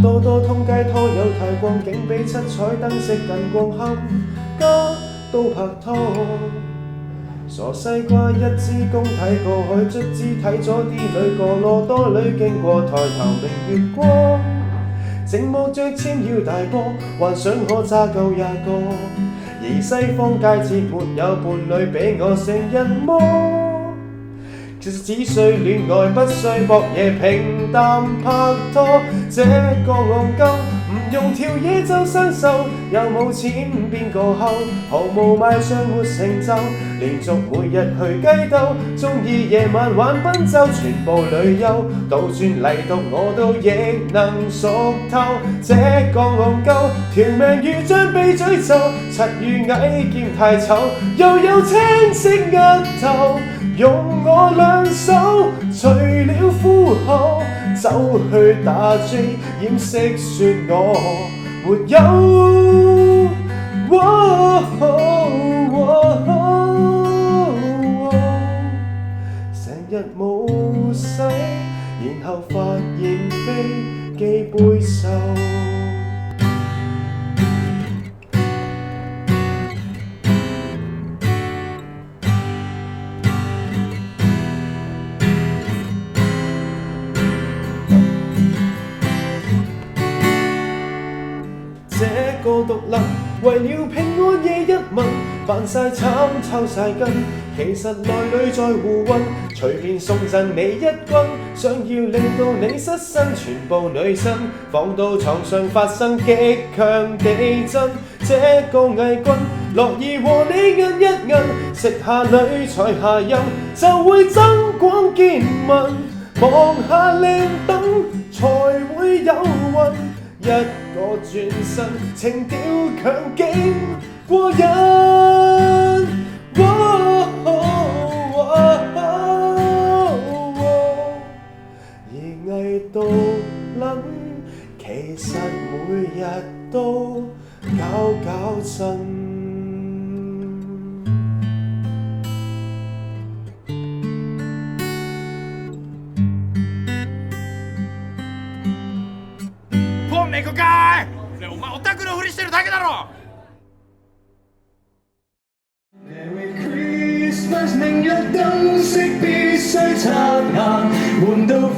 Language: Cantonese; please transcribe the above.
多多通街拖有太光景，比七彩燈飾更光冚家都拍拖。傻西瓜一支公睇過去，卒之睇咗啲女個羅多女經過，抬頭明月光，靜望着纖腰大波，幻想可揸夠廿個。而西方佳節沒有伴侶比我成人麼？其實只需戀愛，不需博嘢，平淡拍拖。這個戇鳩唔用條嘢就生鏽，又冇錢變個後，毫無賣相沒成就，連續每日去雞兜，鍾意夜晚玩賓州，全部旅遊，倒轉嚟讀我都亦能熟透。這個戇鳩條命如將被詛咒，柒如蟻劍太醜，又有青色額頭。用我兩手除了呼口，走去打 J 掩飾說我沒有。成日冇洗，然後發現飛機杯瘦。這個獨立為了平安夜一吻，扮晒慘抽晒筋，其實內裏在胡混，隨便送贈你一軍，想要令到你失身，全部女生放到床上發生極強地震。這個偽君樂意和你印一印，食下女才下任就會增廣見聞，望下靚燈才會有運。一個轉身，情調強勁過癮。而偽到撚，其實每日都搞震。你個街！你お前オタクのふりしてるだけだろ。Merry Christmas，明日燈飾必須擦亮，換到